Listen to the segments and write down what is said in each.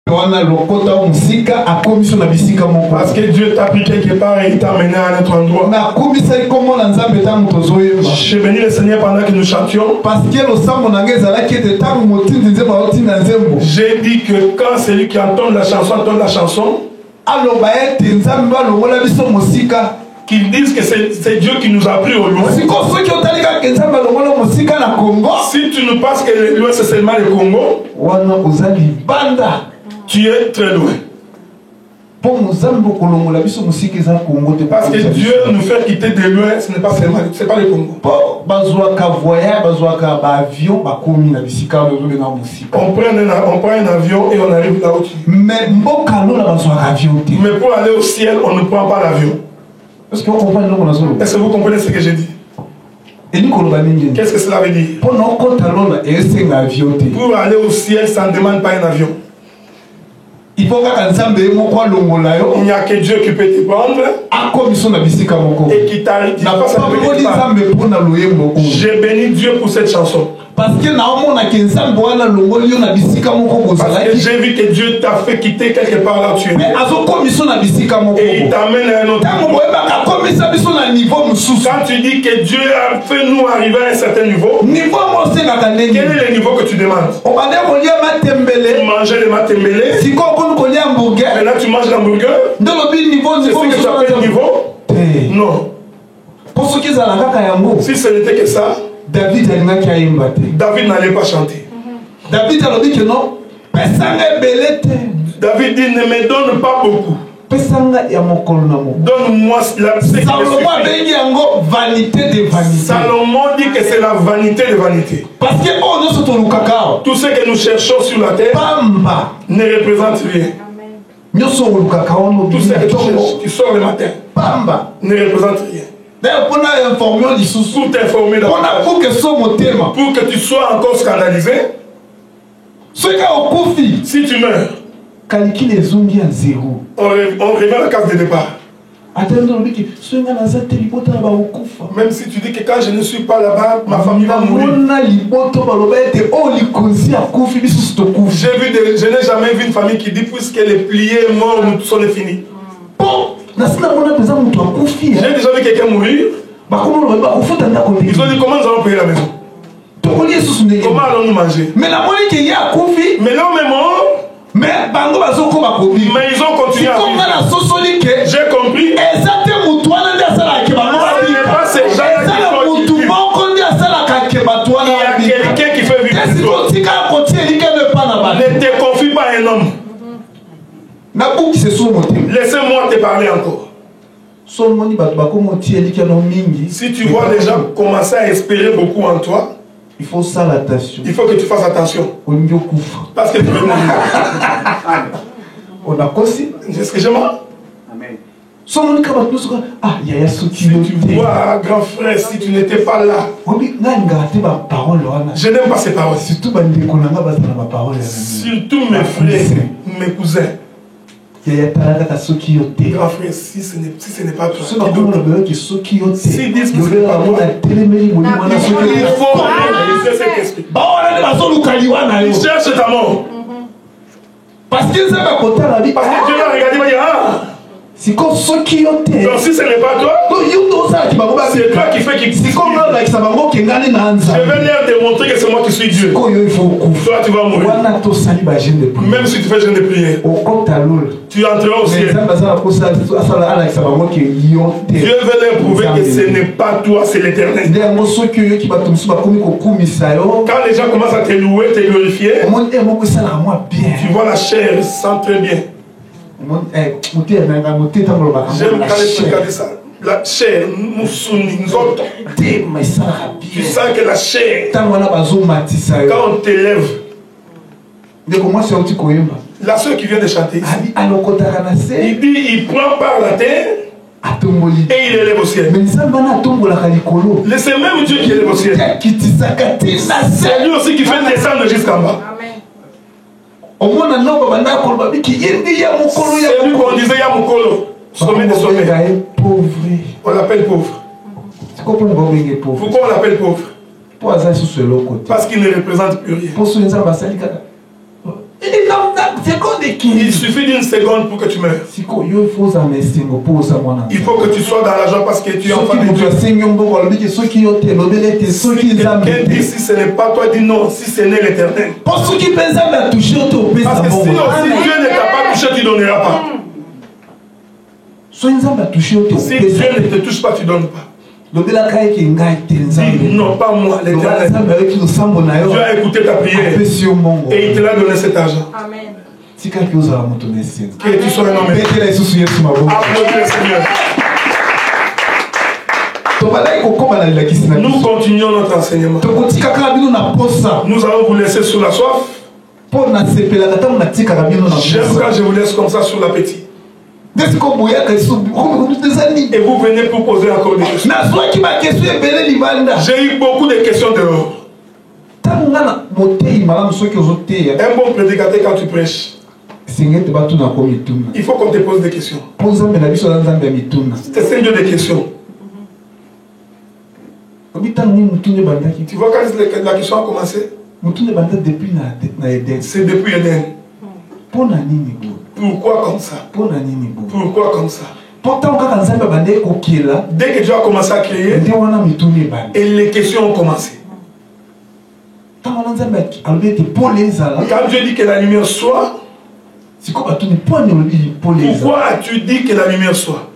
Parce que Dieu t'a pris quelque part et il t'a amené à un autre endroit. Je bénis le Seigneur pendant que nous chantions. J'ai dit que quand celui qui entend la chanson, qu'ils disent que c'est Dieu qui nous a pris au loin. Si tu nous penses que le loin c'est seulement le Congo, tu es très loin. Parce que Dieu nous fait quitter de loin, ce n'est pas seulement, c'est pas le Congo. On prend un avion et on arrive là-haut. Mais pour aller au ciel, on ne prend pas l'avion. Est-ce que vous comprenez ce que j'ai dit? Qu'est-ce que cela veut dire? Pour aller au ciel, ça ne demande pas un avion. Il n'y a que Dieu qui peut te prendre et qui t'arrive. J'ai béni Dieu pour cette chanson. Parce que j'ai vu que Dieu t'a fait quitter quelque part là où tu es. Et il t'amène à un autre niveau. Quand tu dis que Dieu a fait nous arriver à un certain niveau, quel est le niveau que tu demandes? Tu manges le matembele. Maintenant tu manges l'hamburger. C'est ce que tu appelles niveau? Non. Si ce n'était que ça, David n'allait pas chanter. David dit que non. David dit ne me donne pas beaucoup. Donne-moi la Salomon dit que c'est la vanité de vanité. Parce que tout ce que nous cherchons sur la terre ne représente rien. Tout ce que tu sors le matin ne représente rien. Pour t'informer pour que tu sois encore scandalisé. Si tu meurs, on revient à la case de départ. Même si tu dis que quand je ne suis pas là-bas, ma famille va mourir. Je n'ai jamais vu une famille qui dit puisqu'elle est pliée, mort, nous tous on est fini. J'ai déjà vu quelqu'un mourir. Ils ont dit comment nous allons payer la maison. Comment allons-nous manger? Mais là où même mais ils ont continué à vivre. J'ai compris. Ce n'est pas ces gens-là qui font vivre. Il y a quelqu'un qui fait vivre. Ne te confie pas à un homme. Laissez-moi te parler encore. Si tu vois les gens commencer à espérer beaucoup en toi, il faut que tu fasses attention. Parce que tu veux mourir. C'est ce que je m'en. Si tu vois, grand frère, si tu n'étais pas là, je n'aime pas ces paroles. Surtout mes frères, mes cousins. Grand frère, si ce n'est pas toi, si disent que ce n'est pas moi, il faut laisser cet esprit. Il cherche ta mort. Parce que Dieu l'a regardé, il va dire ah. Donc si ce n'est pas toi, c'est toi qui fais qu'il. Je vais leur démontrer que c'est moi qui suis Dieu. Toi tu vas mourir. Même si tu fais jeûne de prière, tu entreras au ciel. Dieu veut leur prouver que ce n'est pas toi, c'est l'Éternel. Quand les gens commencent à te louer, te glorifier, tu vois la chair sent très bien. J'aime quand les gens ça. La chair, nous autres. Tu sens que la chair, quand on t'élève, la soeur qui vient de chanter ici, il dit, il prend par la terre et il élève au ciel. C'est même Dieu qui élève au ciel. C'est lui aussi qui fait descendre jusqu'en bas. C'est lui qu'on disait Yamukolo. Sommet de sommet. On l'appelle pauvre. Pourquoi on l'appelle pauvre? Parce qu'il ne représente plus rien. Il suffit d'une seconde pour que tu meurs. Il faut que tu sois dans la joie parce que tu es enfant de Dieu. Si quelqu'un dit si ce n'est pas toi, dis non, si ce n'est l'Éternel. Parce que si aussi Dieu ne t'a pas touché, tu ne donneras pas. Si Dieu ne te touche pas, tu ne donnes pas. Dis non, pas moi, l'Éternel. Dieu a écouté ta prière et il te l'a donné cet argent. Amen. Que tu sois un homme. Applaudis le Seigneur. Nous continuons notre enseignement. Nous allons vous laisser sur la soif. J'aime quand je vous laisse comme ça sur l'appétit. Et vous venez pour poser encore des questions. J'ai eu beaucoup de questions dehors. Un bon prédicateur quand tu prêches, il faut qu'on te pose des questions. C'est Dieu des questions. Tu vois quand la question a commencé? C'est depuis Eden. Pourquoi comme ça? Pourquoi comme ça? Dès que Dieu a commencé à créer, et les questions ont commencé. Quand Dieu dit que la lumière soit, pourquoi as-tu dit que la lumière soit?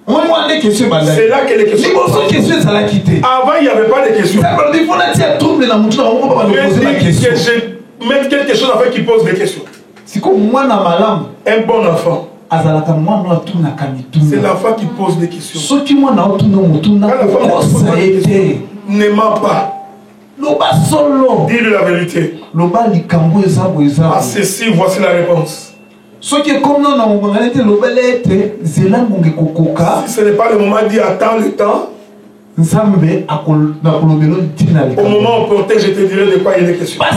C'est là que les questions sont. Avant, il n'y avait pas de questions. Je dis que je mette quelque chose afin qu'il pose des questions. Un bon enfant, c'est l'enfant qui pose des questions. Quand la femme ne ment pas, dis-lui la vérité. Ah, ceci, voici la réponse. Si ce n'est pas le moment, dis attends le temps. Au moment opportun, je te dirai de quoi il est question. Moi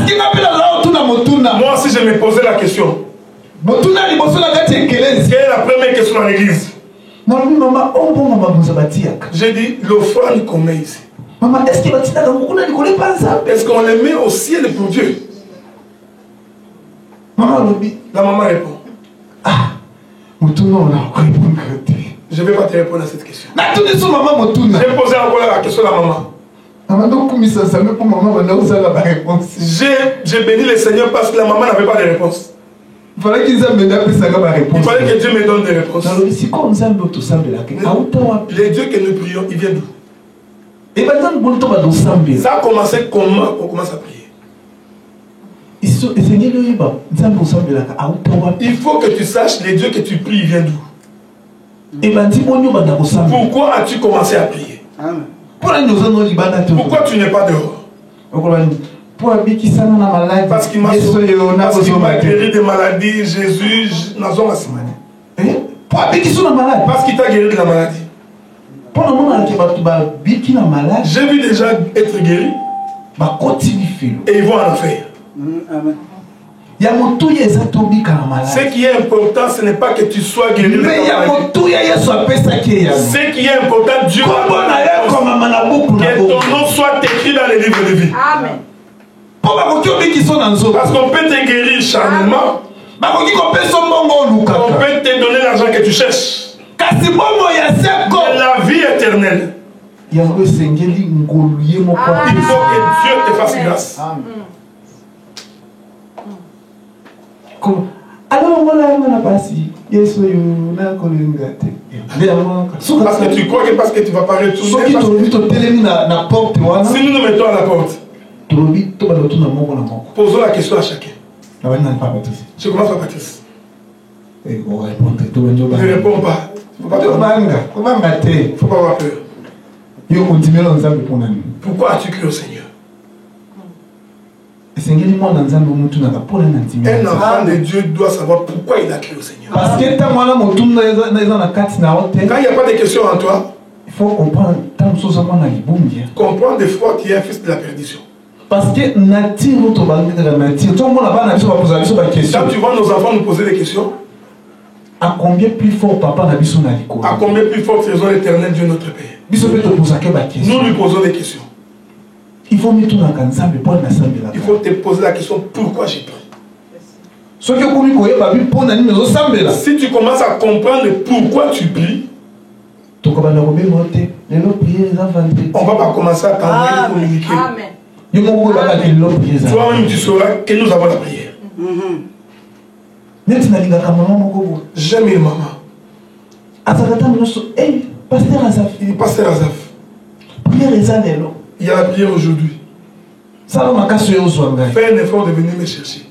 aussi, je me posais la question. Quelle est la première question dans l'église? J'ai dit l'offrande qu'on met ici. Est-ce qu'on les met au ciel pour Dieu? La maman répond. Je ne vais pas te répondre à cette question. J'ai posé encore la question à la maman. J'ai béni le Seigneur parce que la maman n'avait pas de réponse. Il fallait que Dieu me donne des réponses. Les dieux que nous prions, ils viennent d'où? Ça a commencé comment on commence à prier? Il faut que tu saches les dieux que tu pries, ils viennent d'où? Pourquoi as-tu commencé à prier? Pourquoi tu n'es pas dehors? Parce qu'il m'a guéri des maladies, Jésus, parce qu'il t'a guéri de la maladie. J'ai vu déjà être guéri et ils vont en enfer. Ce qui est important, ce n'est pas que tu sois guéri de ta maladie. Ce qui est important, Dieu que ton nom soit écrit dans les livres de vie. Amen. Parce qu'on peut te guérir charnellement. On peut te donner l'argent que tu cherches. Mais la vie éternelle, il faut que Dieu te fasse grâce. Parce que tu crois que parce que tu vas pas retourner. Si nous nous mettons à la porte, posons la question à chacun. Je commence par Patrice. Ne réponds pas. Il ne faut pas avoir peur. Pourquoi as-tu cru au Seigneur? Un enfant de Dieu doit savoir pourquoi il a cru au Seigneur. Quand il n'y a pas de questions en toi, il faut comprendre des fois qu'il y a un fils de la perdition. Parce que quand tu vois nos enfants nous poser des questions, à combien plus fort papa n'a vu à combien plus fort trésor éternel Dieu notre Père. Nous lui posons des questions. Il faut te poser la question pourquoi j'ai pris. Si tu commences à comprendre pourquoi tu pries, on ne va pas commencer à t'envoyer communiquer. Toi-même, tu sauras que nous avons la prière. J'aime les mamans. Pasteur Azaf. Il y a la prière aujourd'hui. Fais un effort de venir me chercher.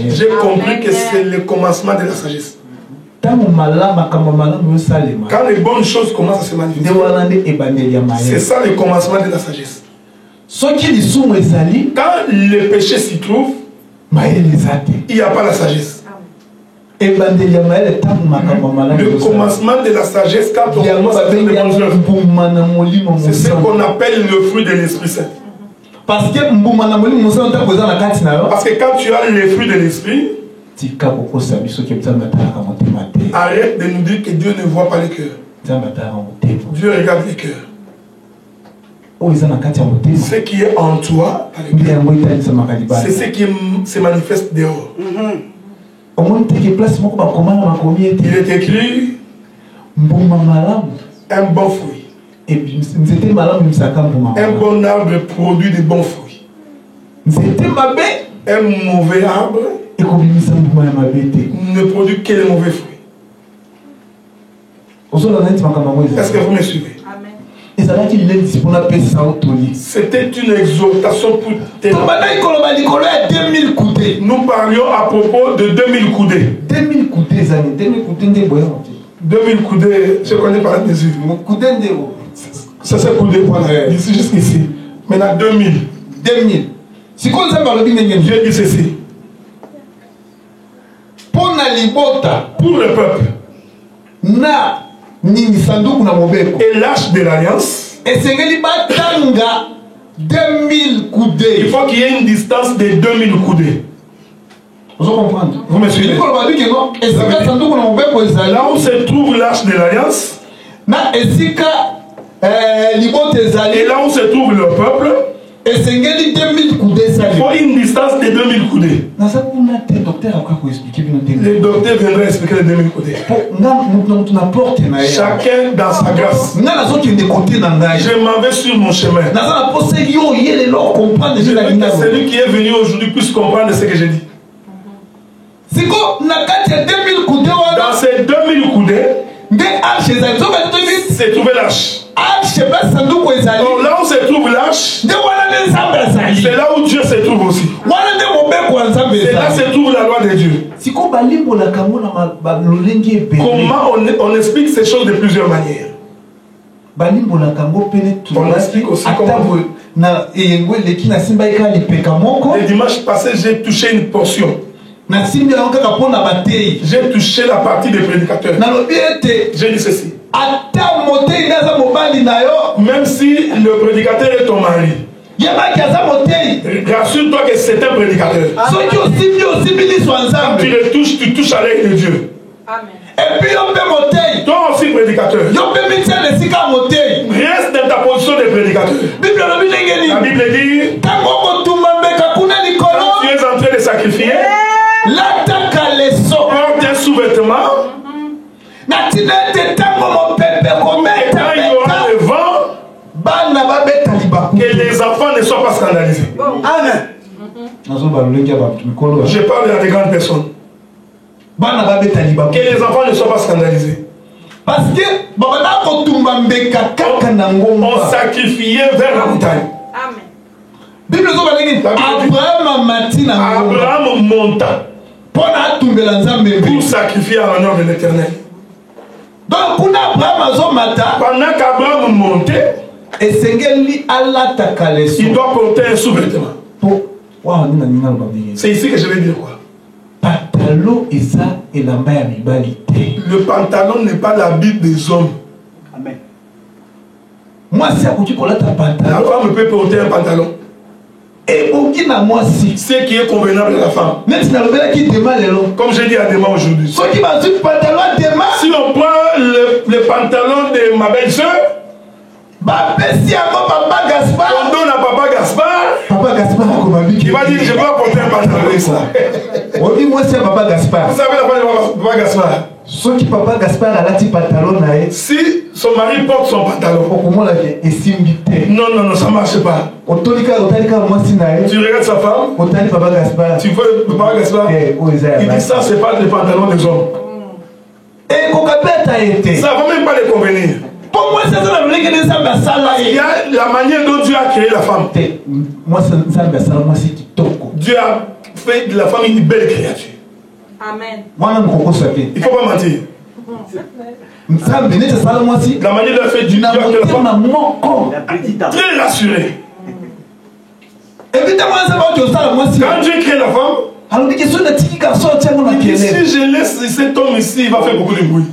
J'ai compris que c'est le commencement de la sagesse. Quand les bonnes choses commencent à se manifester, c'est ça le commencement de la sagesse. Quand le péché s'y trouve, il n'y a pas la sagesse. Le commencement de la sagesse, quand on commence à faire des bonnes œuvres, c'est ce qu'on appelle le fruit de l'Esprit Saint. Parce que quand tu as le fruit de l'Esprit, arrête de nous dire que Dieu ne voit pas les cœurs. Dieu regarde les cœurs. Ce qui est en toi, c'est ce qui se manifeste dehors. Il est écrit un bon fruit. Un bon arbre produit de bons fruits. Un mauvais arbre ne produit que les mauvais fruits. Est-ce que vous me suivez? C'était une exhortation pour nous parlions à propos de 2000 coudées. 2000 coudées, 2000 coudées, je connais pas la mesure. Ça c'est coudé d'ici jusqu'ici. Maintenant 2000. 2000. Si on s'en parle bien, Dieu dit ceci. Pour le peuple. Et l'arche de l'alliance. Et c'est 2000 coudées. Il faut qu'il y ait une distance de 2000 coudées. Vous comprenez? Vous me suivez? Là où se trouve l'arche de l'alliance, et là où se trouve le peuple, il faut une distance de 2000 coudées. Le docteur viendra expliquer les 2000 coudées. Chacun dans sa grâce. Je m'en vais sur mon chemin. Celui qui est venu aujourd'hui puisse comprendre ce que j'ai dit. Dans ces 2000 coudées, c'est trouvé l'arche. Donc là où se trouve l'arche, c'est là où Dieu se trouve aussi. C'est là où se trouve la loi de Dieu. Comment on explique ces choses de plusieurs manières? On explique aussi comment. Le dimanche passé, j'ai touché une portion. J'ai touché la partie des prédicateurs. J'ai dit ceci. Même si le prédicateur est ton mari, rassure-toi que c'est un prédicateur. Quand tu le touches, tu touches à l'œil de Dieu. Et puis, toi aussi prédicateur, reste dans ta position de prédicateur. La Bible dit, quand tu es en train de sacrifier, porte un sous-vêtement. Et quand il y aura le vent, que les enfants ne soient pas scandalisés. Amen. Je parle à des grandes personnes. Que les enfants ne soient pas scandalisés. Parce que on sacrifiait vers la montagne. Abraham monta pour sacrifier à l'honneur de l'Éternel. Donc, pendant qu'Abraham montait, il doit porter un sous-vêtement. C'est ici que je vais dire quoi? Le pantalon n'est pas l'habit des hommes. Amen. La femme peut porter un pantalon. Ce qui est convenable à la femme. Comme j'ai dit à Dema aujourd'hui. Si on prend le pantalon de ma belle-soeur, on donne à Papa Gaspard. Il va dire, je vais apporter un pantalon avec ça. On dit, moi, c'est Papa Gaspard. Vous savez la fois de Papa Gaspard? Ce qui Papa Gaspard a lati pantalon, si son mari porte son pantalon, non, non, non, ça ne marche pas. Tu regardes sa femme, tu vois Papa Gaspard, il dit ça, c'est pas le pantalon des hommes. Ça ne va même pas les convenir. Pour moi, c'est ça. Il y a la manière dont Dieu a créé la femme. Dieu a fait de la femme une belle créature. Amen. Il ne faut pas mentir. La manière dont elle fait du Dieu a créé la femme. Très rassurée. Quand Dieu crée la femme, si je laisse cet homme ici, il va faire beaucoup de bruit.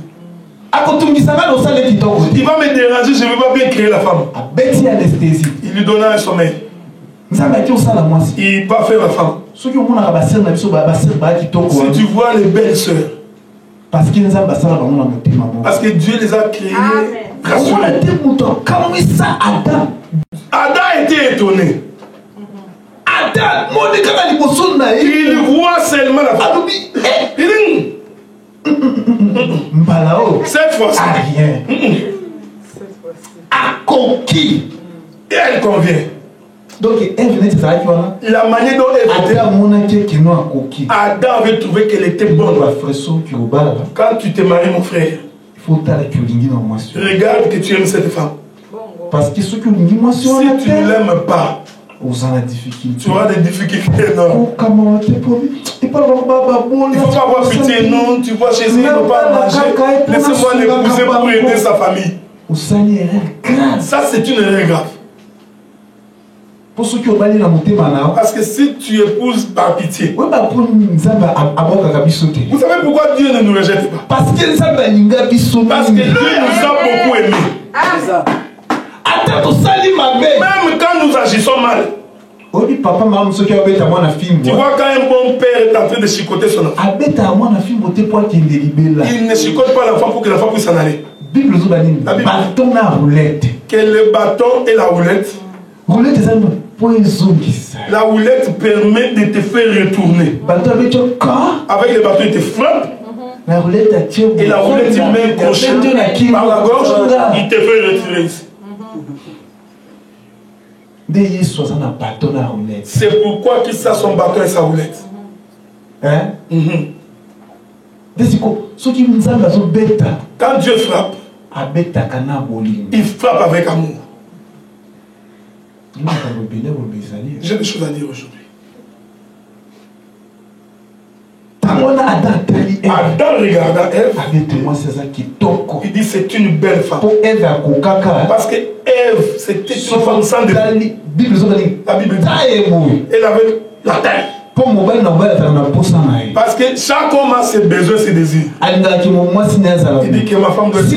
Il va me déranger, je ne vais pas bien créer la femme. Il lui donna un sommeil. Il va faire la femme. Si tu vois les belles sœurs, parce que Dieu les a créées rassurées. Adam était étonné. Il voit seulement la femme. Cette fois-ci, et elle convient. Donc, la manière dont elle Adam avait trouvé qu'elle était bonne. Quand tu te maries, mon frère, regarde que tu aimes cette femme. Parce que si tu ne l'aimes pas, tu auras des difficultés énormes. Il ne faut pas avoir pitié, non. Tu vois chez lui, il ne peut pas manger. Laissez-moi l'épouser pour aider sa famille. Ça, c'est une erreur grave. Parce que si tu épouses par pitié, vous savez pourquoi Dieu ne nous rejette pas? Parce que Dieu nous a beaucoup aimés. Même quand nous agissons mal, tu vois quand un bon père est en train de chicoter son enfant, il ne chicote pas l'enfant pour que l'enfant puisse s'en aller. Que le bâton et la roulette, la roulette permet de te faire retourner. Avec le bâton, il te frappe. Et la roulette, il met un crochet par la gorge, il te fait retirer ici. C'est pourquoi qu'il a son bâton et sa roulette. Hein? Quand Dieu frappe, il frappe avec amour. J'ai des choses à dire aujourd'hui. Adam regarda Ève. Il dit c'est une belle femme. Parce que Ève c'était une femme sans défaut. La Bible dit elle avait la taille. Parce que chaque homme a ses besoins, ses désirs. Il dit que ma femme doit être.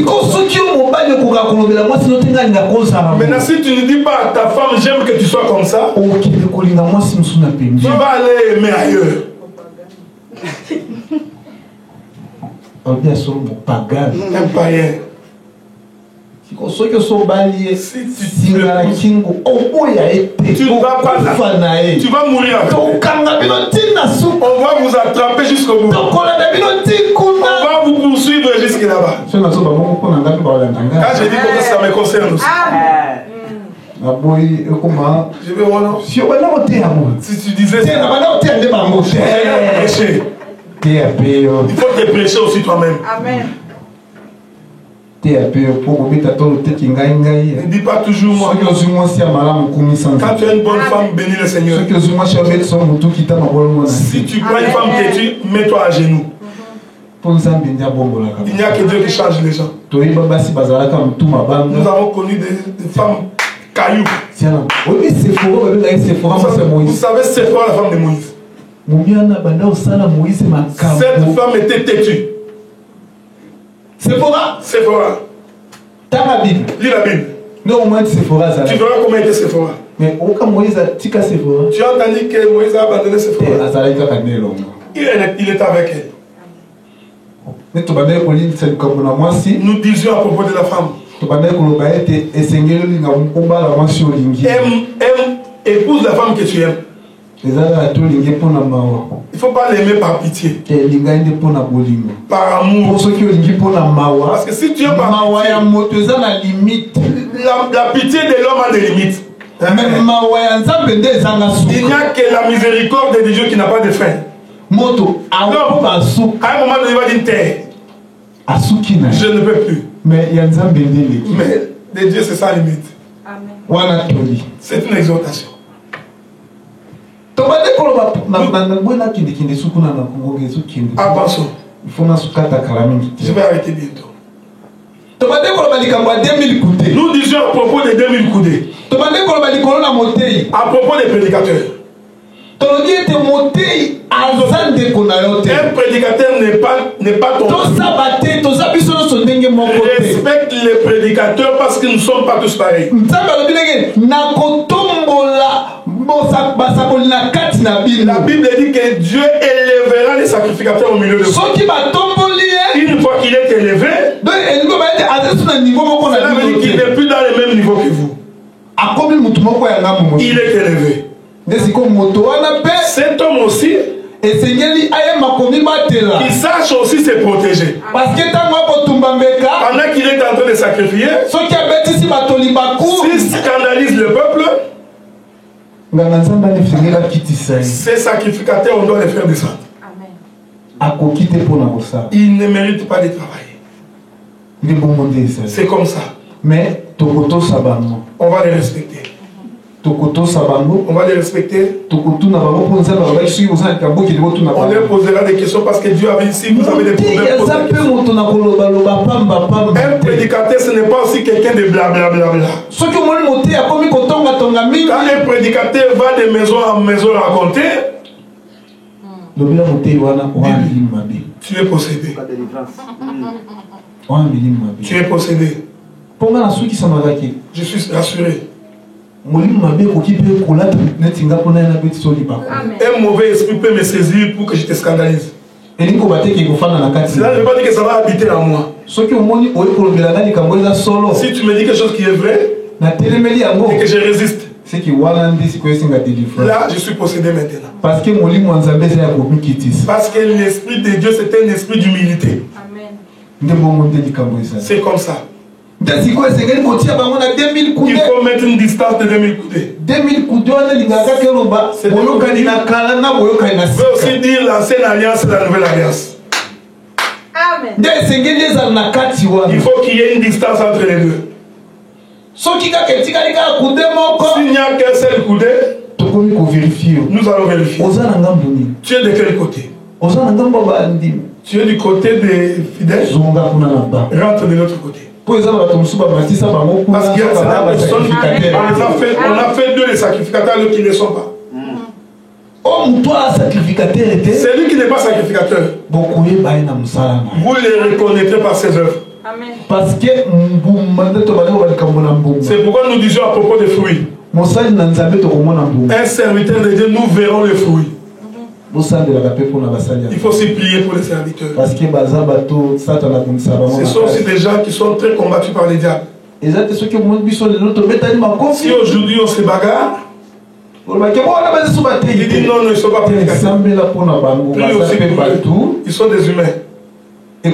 Maintenant, si tu ne dis pas à ta femme, j'aime que tu sois comme ça, tu vas aller aimer ailleurs. Un païen. Si tu ne vas pas là, tu vas mourir avec elle. On va vous attraper jusqu'au bout. On va vous poursuivre jusqu'à là-bas. Quand je dis comme ça me concerne aussi. Je vais voir. Si tu disais ça, il faut te prêcher aussi toi-même. Amen. Ne dis pas toujours moi. Quand tu es une bonne femme, bénis le Seigneur. Si tu crois une femme têtue, mets-toi à genoux. Il n'y a que Dieu qui change les gens. Nous avons connu des femmes cailloux. Vous savez, c'est quoi la femme de Moïse? Cette femme était têtue. Séphora. Lis la Bible. Tu verras comment était Séphora. Mais tu as entendu que Moïse a abandonné Séphora. Il est avec elle. Nous disions à propos de la femme. Épouse la femme que tu aimes. Il ne faut pas l'aimer par pitié. Par amour. Parce que si tu es par pitié, la pitié de l'homme a des limites. Il n'y a que la miséricorde de Dieu qui n'a pas de fin. Donc, à un moment donné, il va dire terre. Je ne peux plus. Mais de Dieu, c'est sa limite. C'est une exhortation. Attention. Je vais arrêter bientôt. Nous disions à propos des 2000 coudées. À propos des prédicateurs. Un prédicateur n'est pas ton. Respecte les prédicateurs parce que nous ne sommes pas tous pareils. La Bible dit que Dieu élèvera les sacrificateurs au milieu de vous. Une fois qu'il est élevé, cela veut dire qu'il n'est plus dans le même niveau que vous. Il est élevé. Cet homme aussi, il sache aussi se protéger. Pendant qu'il est en train de sacrifier, s'il scandalise le peuple, ces sacrificateurs, on doit les faire descendre. Ils ne méritent pas de travailler. C'est comme ça. Mais on va les respecter. On va les respecter. On leur posera des questions parce que Dieu avait ici, vous avez des problèmes. Un prédicateur, ce n'est pas aussi quelqu'un de blablabla. Quand un prédicateur va de maison en maison raconter, tu es possédé. Tu es possédé. Je suis rassuré. Un mauvais esprit peut me saisir pour que je te scandalise. Cela ne veut pas dire que ça va habiter en moi. Si tu me dis quelque chose qui est vrai et que je résiste, là je suis possédé maintenant. Parce que l'esprit de Dieu c'est un esprit d'humilité. C'est comme ça. Il faut mettre une distance de 2000 coudées. 2000 coudées, c'est aussi dire l'ancienne alliance et la nouvelle alliance. Amen. Il faut qu'il y ait une distance entre les deux. S'il n'y a qu'un seul coudé, nous allons vérifier. Tu es de quel côté? Tu es du côté des fidèles? Rentre de l'autre côté. Parce qu'il y a on a fait deux les sacrificateurs alors qu'ils ne sont pas. Celui qui n'est pas sacrificateur, vous les reconnaîtrez par ses œuvres. C'est pourquoi nous disons à propos des fruits. Un serviteur de Dieu, nous verrons les fruits. Il faut aussi prier pour les serviteurs. Ce sont aussi des gens qui sont très combattus par les diables. Si aujourd'hui on se bagarre, il dit non, ils ne sont pas prédicateurs. Prie aussi pour eux. Ils sont des humains. Ça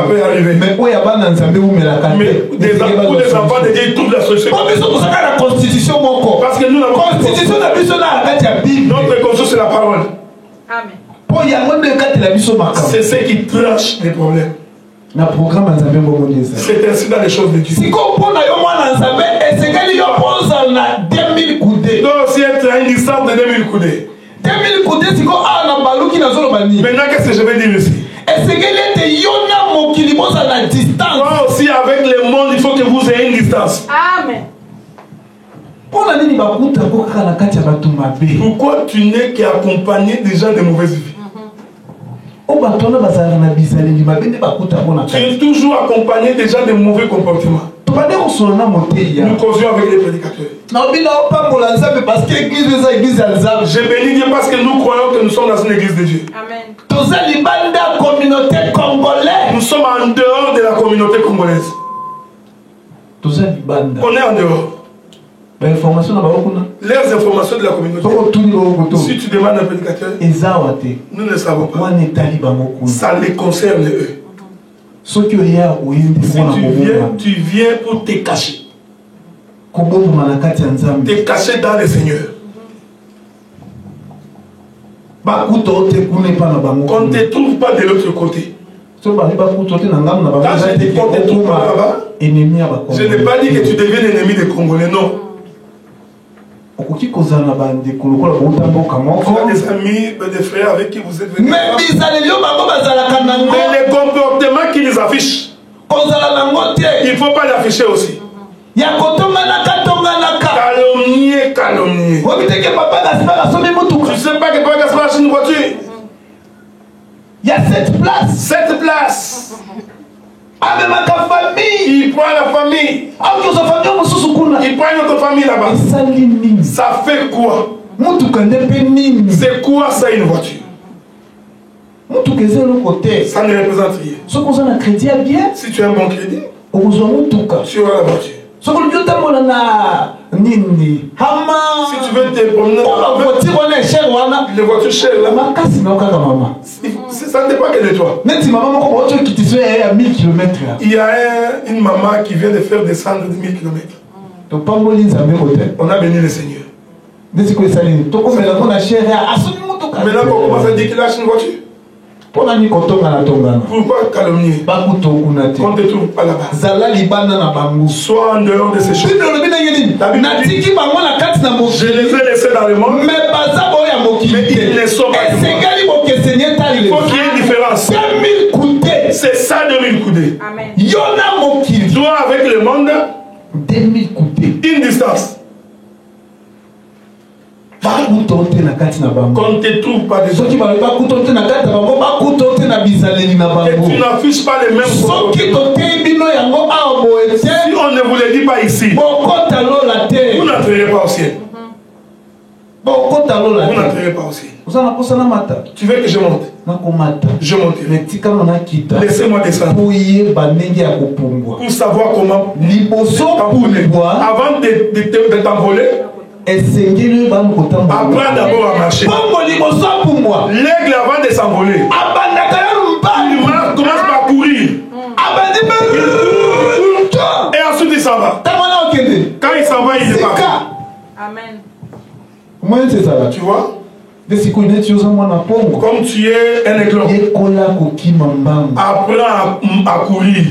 peut arriver. Mais des enfants de Dieu trouvent la solution. Parce que nous, la constitution, notre constitution, c'est la parole. Amen. C'est ce qui tranche les problèmes. C'est ainsi dans les choses de Dieu. Donc, si elle a une distance de 2000 coudées. Maintenant, qu'est-ce que je vais dire ici? Toi aussi, avec le monde, il faut que vous ayez une distance. Amen. Pourquoi tu n'es qu'accompagné des gens de mauvaise vie? Tu es toujours accompagné des gens de mauvais comportements. Nous causions avec les prédicateurs. Je bénis Dieu parce que nous croyons que nous sommes dans une église de Dieu. Amen. Nous sommes en dehors de la communauté congolaise. On est en dehors. leurs informations de la communauté. Si tu demandes à un prédicateur, nous ne savons pas. Ça les concerne eux. Si tu viens pour te cacher. Te cacher dans le Seigneur. Qu'on ne te trouve pas de l'autre côté. Quand je dis qu'on ne te trouve pas là-bas, je n'ai pas dit que tu deviens l'ennemi des Congolais, non. Tu as des amis, des frères avec qui vous êtes venus. Mais les comportements qu'ils affichent, il ne faut pas l'afficher aussi. Calomnier. Tu ne sais pas que Papa Gaspard achète une voiture. Il y a 7 places. 7 places. Avec ma famille. Il prend la famille. Il prend notre famille là-bas. Ça fait quoi? C'est quoi ça une voiture? Ça ne représente rien. Si tu as un bon crédit, tu auras la voiture. Si tu veux te promener, les voitures chères là, ça ne dépend que de toi. Il y a une maman qui vient de faire descendre de 1000 km. On a béni le Seigneur. Maintenant, on commence à dire qu'il achète une voiture. Pourquoi calomnier? On ne te trouve pas là-bas. Sois en dehors de ces choses. Je les ai laissés dans le monde, mais ils ne sont pas de moi. Il faut qu'il y ait une différence. C'est ça 2000 coudées. Toi avec le monde, une distance. Qu'on ne te trouve pas des autres. Et tu n'affiches pas les mêmes choses. Si on ne vous le dit pas ici, vous n'entrerez pas au ciel. Vous n'entrerez pas au ciel. Tu veux que je monte? Je monterai. Laissez-moi descendre. Pour savoir comment. Avant de t'envoler, apprends d'abord à marcher. L'aigle avant de s'envoler, il commence par courir. Et ensuite il s'en va. Quand il s'en va, il est parti. Amen. Tu vois? Comme tu es un aiglon, apprends à courir.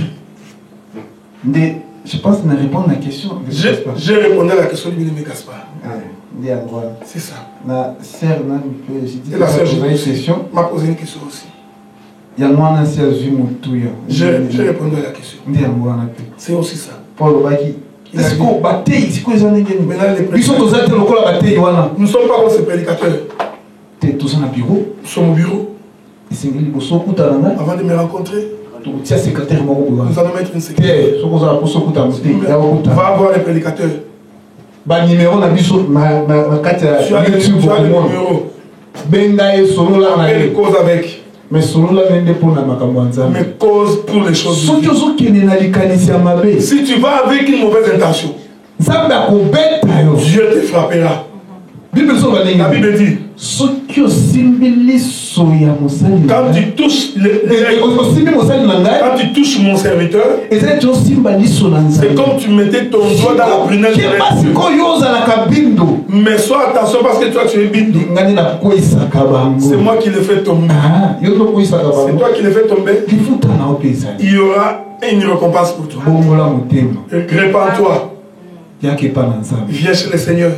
Je pense que je réponds à la question. J'ai répondu à la question de Billy Gaspard. C'est ça. La sœur m'a posé une question aussi. J'ai répondu à la question. C'est aussi ça. Nous ne sommes pas comme ces prédicateurs. Nous sommes au bureau. Avant de me rencontrer, nous allons mettre une secrétaire. Va voir les prédicateurs. Tu as le numéro. Appelle cause avec. Mais cause pour les choses. Si tu vas avec une mauvaise intention, Dieu te frappera. La Bible dit, quand tu touches mon serviteur, c'est comme tu mettais ton doigt dans la prunelle de l'œil. Mais sois attention parce que toi tu es bindo. C'est moi qui le fais tomber. C'est toi qui le fais tomber. Il y aura une récompense pour toi. Répands-toi. Viens chez le Seigneur.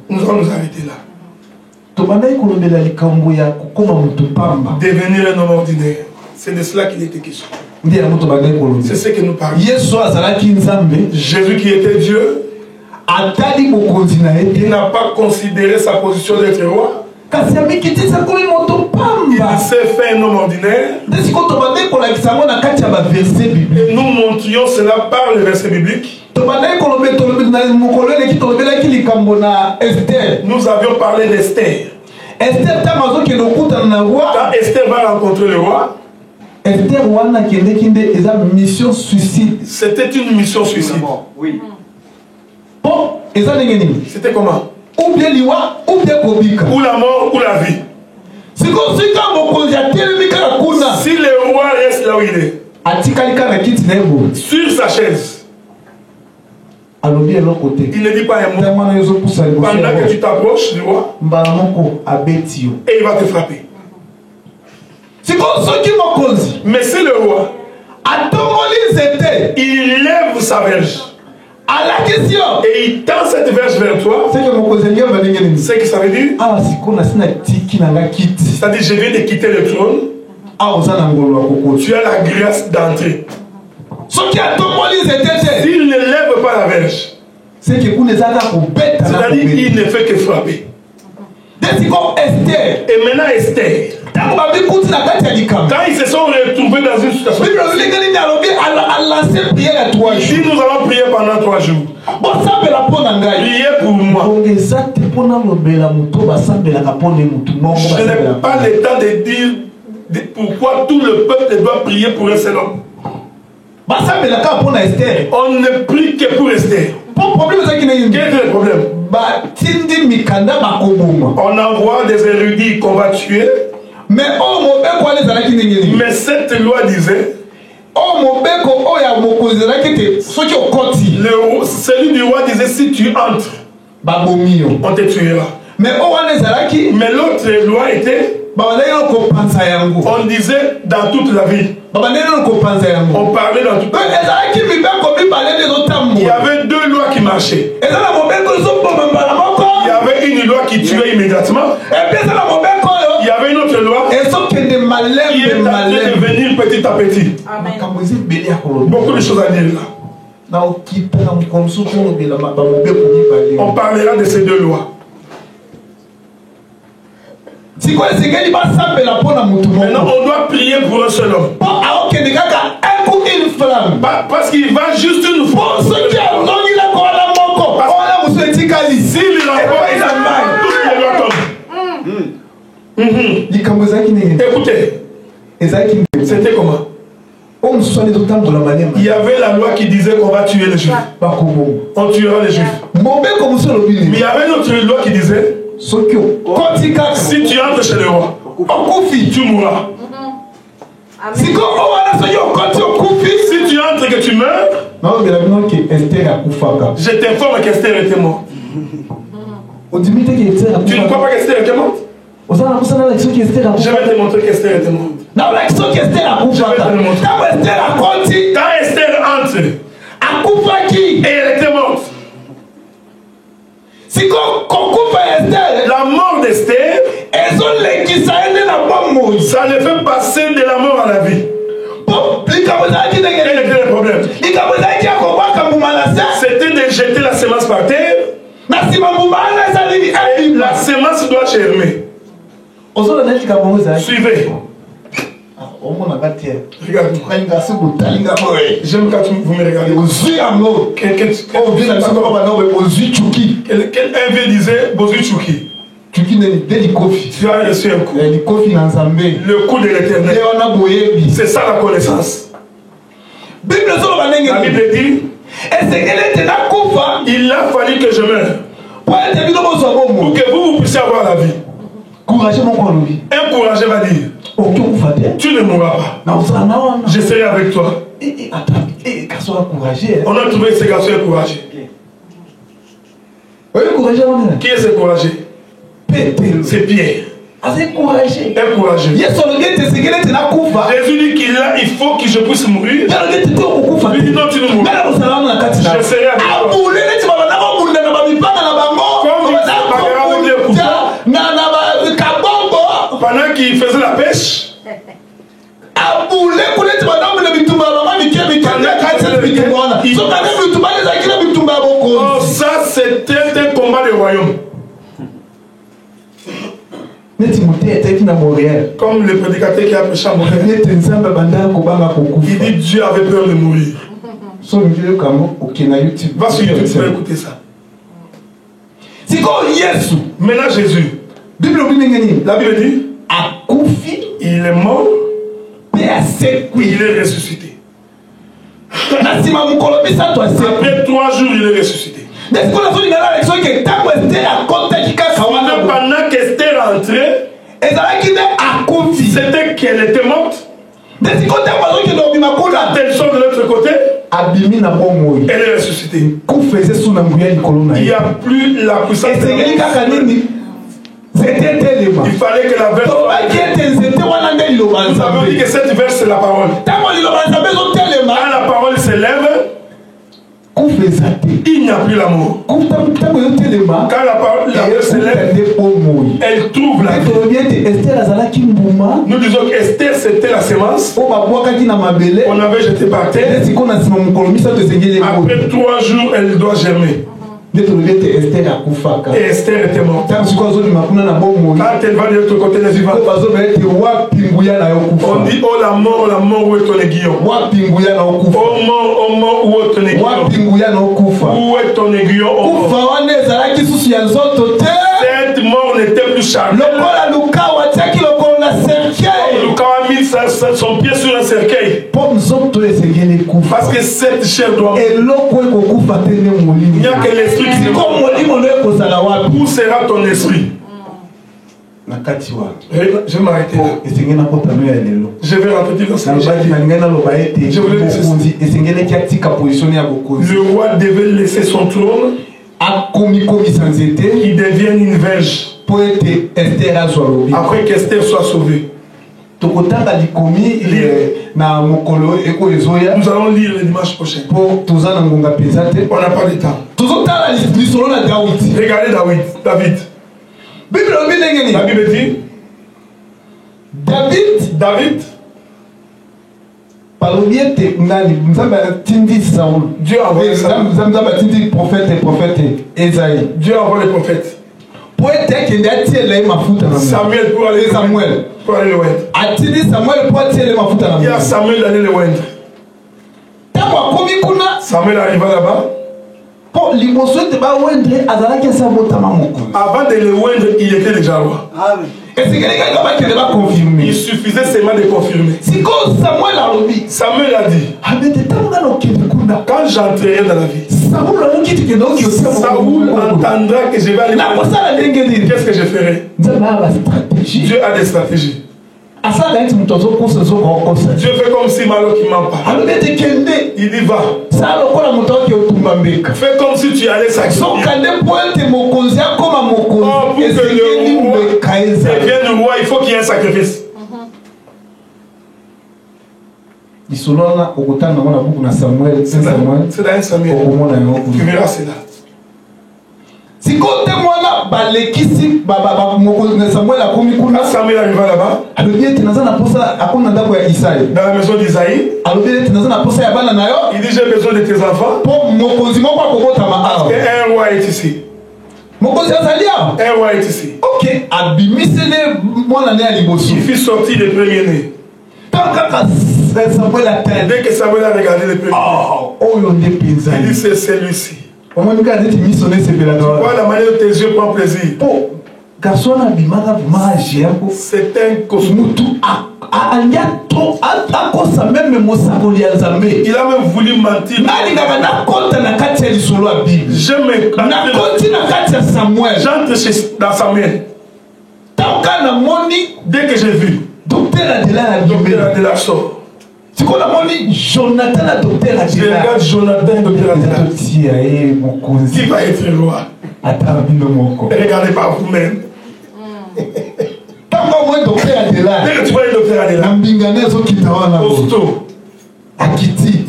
Nous allons nous arrêter là. Devenir un homme ordinaire. C'est de cela qu'il était question. C'est ce que nous parlons. Jésus qui était Dieu, il n'a pas considéré sa position d'être roi. Il s'est fait un homme ordinaire. Et nous montrions cela par le verset biblique. Nous avions parlé d'Esther. Quand Esther va rencontrer le roi, Esther wana kende kinde eza mission suicide. C'était une mission suicide. Oui. Bon, eza nini? C'était comment? Ou bien liwa, ou bien kobika. Ou la mort, ou la vie. Si le roi reste là où il est, sur sa chaise, il ne dit pas un mot. Pendant que tu t'approches du roi, et il va te frapper. Mais c'est le roi, il lève sa verge. À la question. Et il tend cette verge vers toi. C'est que ça veut dire. C'est-à-dire, je viens de quitter le trône. Tu as la grâce d'entrer. S'il ne lève pas la verge, c'est-à-dire, il ne fait que frapper. Et maintenant, Esther, quand ils se sont retrouvés dans une situation, il dit, nous allons prier pendant 3 jours. Priez pour moi. Je n'ai pas le temps de dire pourquoi tout le peuple doit prier pour un seul homme. On ne prie que pour Esther. Quel est le problème? On envoie des érudits qu'on va tuer. Mais cette loi disait, celui du roi disait, si tu entres, on te tuera. Mais l'autre loi était, on disait dans toute la vie. On parlait dans toute la vie. Il y avait 2 lois qui marchaient. Il y avait une loi qui tuait immédiatement. Il y avait une autre loi qui est en train de venir petit à petit. Amen. Beaucoup de choses à dire là. On parlera de ces 2 lois. Maintenant, on doit prier pour un seul homme. Parce qu'il va juste une fois. S'il l'envoie, il a mal. Toutes les lois tombent. Écoutez, c'était comment? Il y avait la loi qui disait qu'on va tuer les Juifs. On tuera les Juifs. Mais il y avait une autre loi qui disait, si tu entres chez le roi, tu mourras. Si tu entres et que tu meurs, je t'informe qu'Esther était morte. Tu ne crois pas qu'Esther était morte? Je vais te montrer qu'Esther était morte. Quand Esther entre, et elle était morte. La mort d'Esther, ça le fait passer de la mort à la vie. Quel était le problème? C'était de jeter la semence par terre. Et la semence doit germer. Suivez. Regarde-moi. J'aime quand vous me regardez. Un vieux disait Bozu Chouki. Tu as reçu un coup. Le coup de l'éternel. C'est ça la connaissance. La Bible dit, il a fallu que je meure pour que vous puissiez avoir la vie. Un courageux va dire, tu ne mourras pas. Je serai avec toi. On a trouvé ces garçons courageux. Qui est ce courageux? C'est Pierre. Un courageux. Jésus dit qu'il faut que je puisse mourir. Il dit non, tu ne mourras. Je serai avec toi. Pendant qu'il faisait la pêche, ça c'était un combat de royaume. Comme le prédicateur qui a prêché à Montréal, il dit Dieu avait peur de mourir. Va sur YouTube, tu vas écouter ça. Maintenant Jésus, la Bible dit, il est mort, et Il est ressuscité. Après 3 jours, il est ressuscité. Pendant qu'Esther est entrée, c'était qu'elle était morte. Quand elle sort de l'autre côté, elle est ressuscitée. Il n'y a plus la puissance. Il fallait que la verse. Nous avons dit que cette verse c'est la parole. Quand la parole s'élève, il n'y a plus l'amour. Quand la parole s'élève, elle trouve la vie. Nous disons qu'Esther c'était la sémence. On avait jeté par terre. Après 3 jours, elle doit germer. Et Esther était morte. Quand elle va de l'autre côté des vivants, on dit oh la mort, où est ton aiguillon? Oh mort, où est ton aiguillon? Où est ton aiguillon? Cette mort n'était plus charnelle. Lucas a mis son pied sur un cercueil. Parce que cette chair doit mourir. Il n'y a que l'esprit qui où sera ton esprit? Je vais m'arrêter là. Je vais répéter dans ce que je voulais dire. Le roi devait laisser son trône, qu'il devienne une verge, après qu'Esther soit sauvée. Nous allons lire le dimanche prochain. On n'a pas de temps. Regardez David. La Bible dit David Dieu a envoyé Dieu a envoyé le prophète Samuel pour aller le oindre. Il y a Samuel d'aller le oindre. Samuel arriva là-bas. Avant de le oindre, il était déjà roi. Il suffisait seulement de confirmer. Samuel a dit quand j'entrerai dans la vie, Saoul entendra que je vais aller. Qu'est-ce que je ferai? Dieu a des stratégies. Dieu fait comme si Malo qui m'en parle. Il y va. Fais comme si tu allais sacrifier. Pour que le roi, il faut qu'il y ait un sacrifice. C'est dans un Samuel. Tu verras cela. Si quand Samuel arriva là-bas, dans la maison d'Isaïe, il dit j'ai besoin de tes enfants. Parce qu'un roi est ici. Un roi est ici. Ok. Il fit sortir les premiers-nés. Dès que Samuel a regardé les premiers-nés, il dit c'est celui-ci. Tu vois la manière dont tes yeux prennent plaisir. C'est un cosmote. Il a même voulu mentir. J'entre dans Samuel. Dès que j'ai vu, docteur Adela sort. C'est qu'on a dit Jonathan, la docteur Adela. Je regarde Jonathan, docteur Adela. Qui va être roi? Regardez par vous-même. Dès que tu vois le docteur Adela, il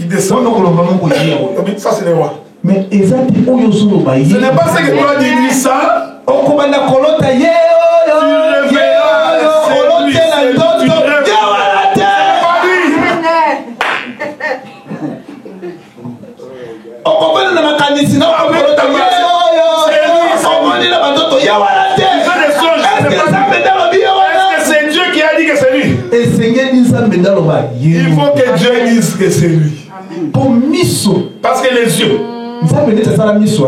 descend. Ça, c'est le roi. Mais ce n'est pas ce que toi dis ça. C'est Dieu qui a dit que c'est lui. Il faut que Dieu dise que c'est lui. Parce que les yeux,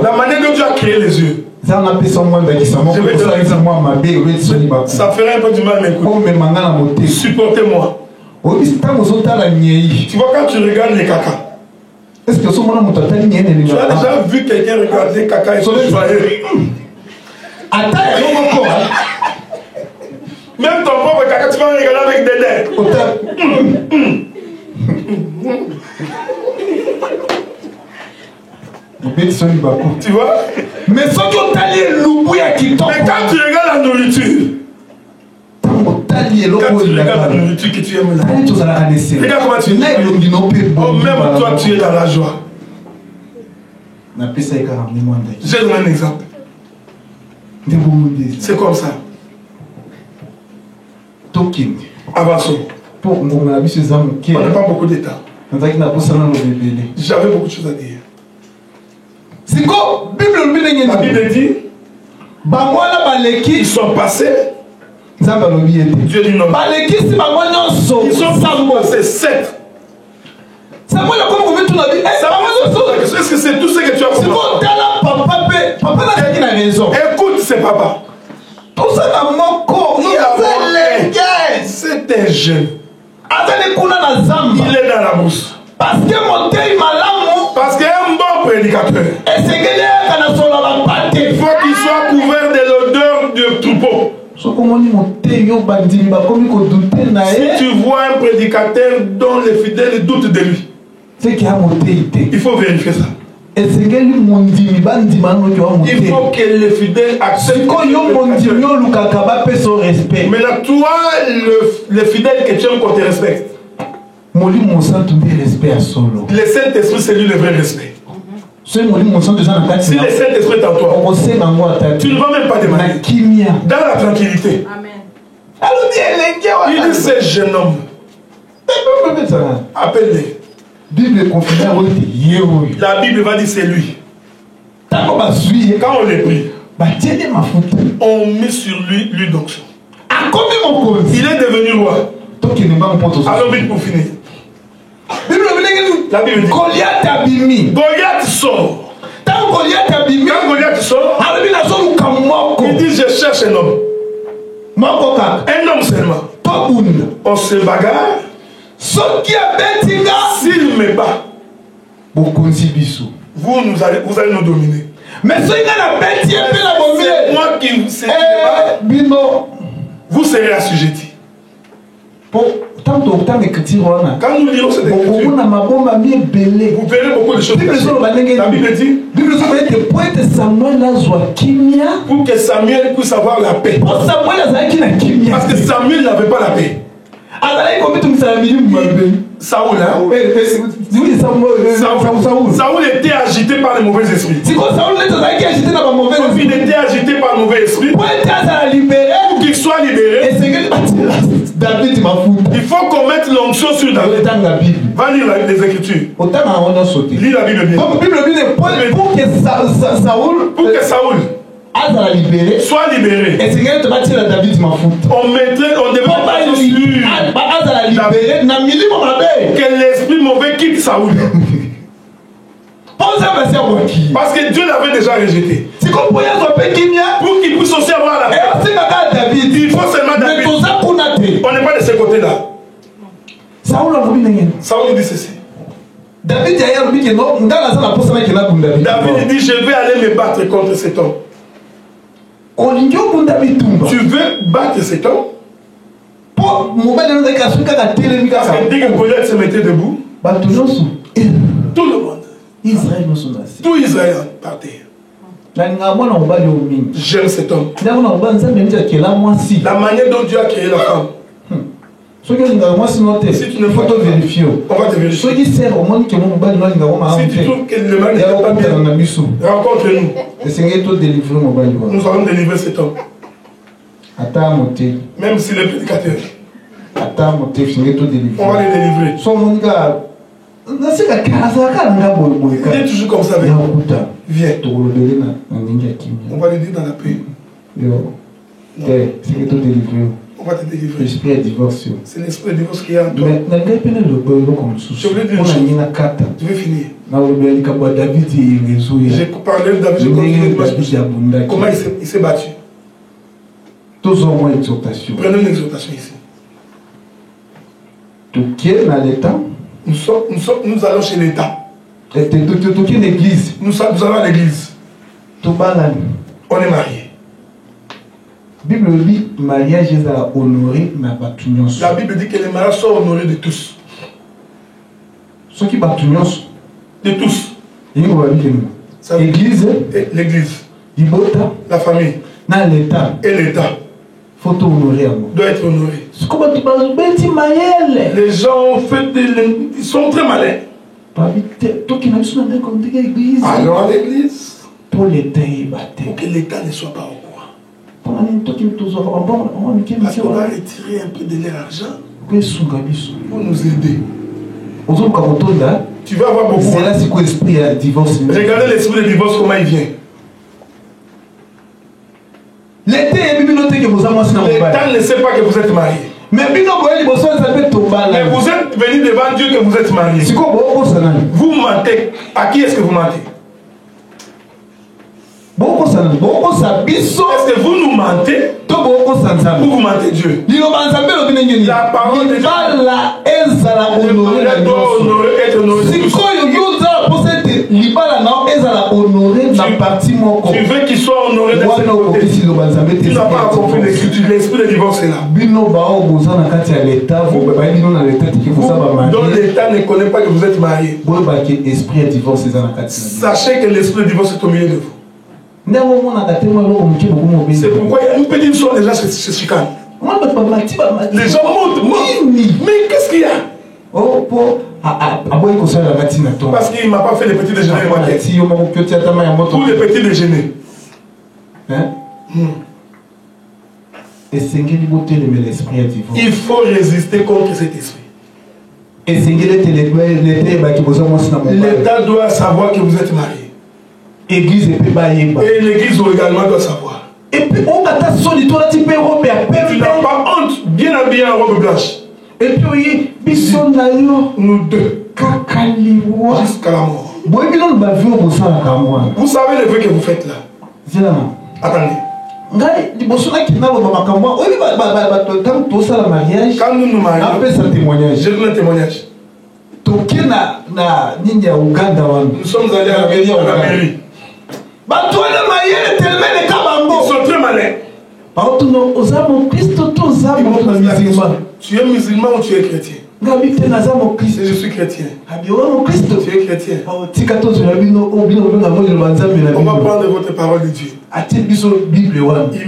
la manière dont Dieu a créé les yeux, ça ferait un peu du mal à m'écouter. Supportez-moi. Tu vois, quand tu regardes les caca, est-ce que tu as déjà vu quelqu'un regarder caca et se joyeux? Même ton propre caca, tu vas regarder avec des dents. Tu vois? Mais quand tu regardes la nourriture, que tu aimes là, regarde comment tu es. Oh, même toi, tu es dans la joie. J'ai donné un exemple. C'est comme ça. Avançons. On n'a pas beaucoup de temps. J'avais beaucoup de choses à dire. La Bible dit, ils sont passés. Dieu dit non. Ils sont passés 7. Est-ce que c'est tout ce que tu as compris? Écoute, c'est papa. C'est un jeune. Il est dans la brousse. Parce qu'un bon prédicateur, il faut qu'il soit couvert de l'odeur du troupeau. Si tu vois un prédicateur dont les fidèles doutent de lui, il faut vérifier ça. Il faut que les fidèles acceptent. Maintenant, toi, les fidèles que tu aimes qu'on te respecte. Le Saint-Esprit, c'est lui le vrai respect. Si le Saint-Esprit est en toi, tu ne vas même pas demander. Dans la tranquillité. Amen. Il dit ce jeune homme. Appelle-les. La Bible va dire c'est lui. Quand on le prie, on met sur lui l'onction. Il est devenu roi. Alors vite pour finir. La Bible dit Goliath sort. Quand Goliath sort, il dit je cherche un homme. Un homme seulement. On se bagarre. S'il me bat, vous allez nous dominer. Mais c'est moi qui vous serez assujettis. Quand nous lisons cette écriture, vous verrez beaucoup de choses. La Bible dit pour que Samuel puisse avoir la paix. Parce que Samuel n'avait pas la paix. Saoul était agité par les mauvais esprits. Il était agité par le mauvais esprit. Pour qu'il soit libéré, il faut qu'on mette l'onction sur David. Va lire les Écritures. Lis la Bible bien. Pour que Saoul soit libéré. On devrait pas que l'esprit mauvais quitte Saoul. Parce que Dieu l'avait déjà rejeté. Pour qu'il puisse aussi avoir la paix, il faut seulement David. On n'est pas de ce côté-là. Saoul dit ceci. David dit je vais aller me battre contre cet homme. Tu veux battre cet homme? Parce que dès que Goliath se mettait debout, tout le monde, tout Israël par terre. J'aime cet homme. La manière dont Dieu a créé la femme. Si tu ne peux pas vérifier, on va te vérifier. Si tu trouves que le mal n'est pas bien, rencontre-nous. Nous allons délivrer cet homme. Même s'il est prédicateur. On va les délivrer. Il est toujours comme ça avec nous. Viens. On va les dire dans la paix. On va te délivrer. L'esprit est divorce. C'est l'esprit de divorce qui est en toi. Je voulais dire une chose. Je vais finir. J'ai parlé de David. Comment il s'est battu. Prenons une exhortation ici. Nous allons chez l'État. l'église. Nous allons à l'église. On est mariés. Bible dit mariage est honoré na batunios. La Bible dit que les mariages sont honorés de tous. Ceux qui batunios de tous. L'église, l'église, la famille, l'État et l'État. Faut honorer. Doit être honoré. Les gens ils sont très malins. Allons à l'église. Pour l'État, pour que l'État ne soit pas au courant. Parce qu'on va retirer un peu de leur argent pour nous aider. Tu vas avoir beaucoup. C'est là c'est quoi l'esprit de divorce. Regardez l'esprit de divorce, comment il vient. L'État ne sait pas que vous êtes marié. Mais vous êtes venu devant Dieu que vous êtes marié. Vous mentez. À qui est-ce que vous mentez? Est-ce que vous nous mentez ou vous mentez Dieu? La parole de Dieu tu veux qu'il soit honoré dans cette côté. Tu n'as pas compris l'écriture. L'esprit de divorce est là. Donc l'État ne connaît pas que vous êtes marié. Sachez que l'esprit de divorce est au milieu de vous. C'est pourquoi il y a une petite chose, les gens se chicanent. Les gens montent. Mais qu'est-ce qu'il y a? Parce qu'il ne m'a pas fait les petits déjeuners. Pour les petits déjeuners. Il faut résister contre cet esprit. L'État doit savoir que vous êtes marié. Et l'église également doit savoir. Et puis on a tu n'as pas honte, bien habillé en robe blanche. Et puis nous deux jusqu'à la mort. Vous savez le vœu que vous faites là. Attendez. Quand nous nous marions, je donne un témoignage. Nous sommes allés à la mairie. Ils sont très malins. Tu es musulman ou tu es chrétien? Je suis chrétien. Tu es chrétien. On va prendre votre parole de Dieu. Il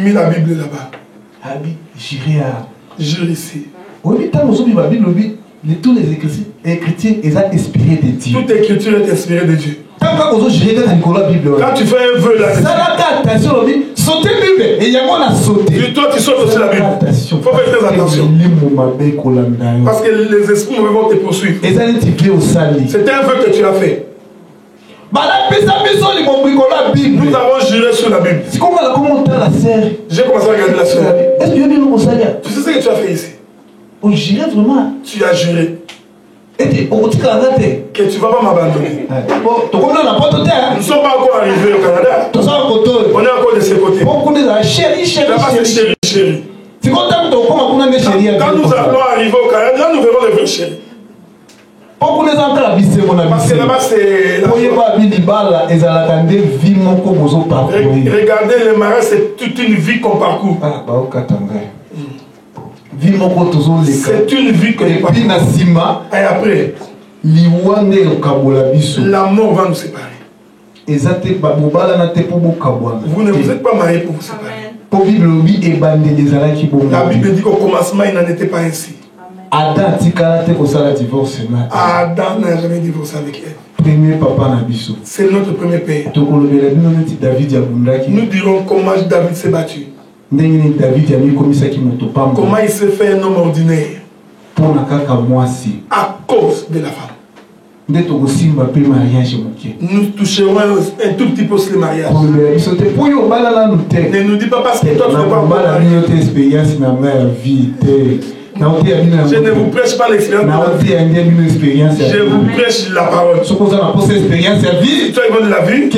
met la Bible là-bas. Jure ici. Tous les écritures sont inspirés de Dieu. Toute écriture est inspirée de Dieu. Quand tu fais un vœu là, sauter Bible et il y a moi sauté. Toi tu sautes aussi la Bible. Il faut faire très attention. Parce que les esprits mauvais vont te poursuivre. C'était un vœu que tu as fait. Nous avons juré sur la Bible. J'ai commencé à regarder la sœur. Tu sais ce que tu as fait ici? Tu as juré que tu ne vas pas m'abandonner. Nous ne sommes pas encore arrivés au Canada. On est encore de ce côté. Là-bas c'est chéri, chéri. Quand nous allons arriver au Canada, là nous verrons les vrais chéris. Parce que là-bas c'est regardez le mariage, c'est toute une vie qu'on parcourt. C'est une vie que nous parcourons. Et après, la mort va nous séparer. Vous ne vous êtes pas mariés pour vous séparer. La Bible dit qu'au commencement, il n'en était pas ainsi. Adam n'a jamais divorcé avec elle. C'est notre premier père. Nous dirons comment David s'est battu. Comment il s'est fait un homme ordinaire à cause de la femme. Nous toucherons un tout petit peu sur le mariage. Ne nous dis pas parce que toi tu ne peux pas marier. Je ne vous prêche pas l'expérience de la vie. Je vous prêche la parole. Si toi ils vont de la vie,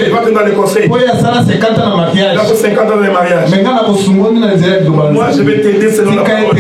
il va te donner des conseils. Il a 50 ans de mariage. Moi je vais t'aider selon la parole.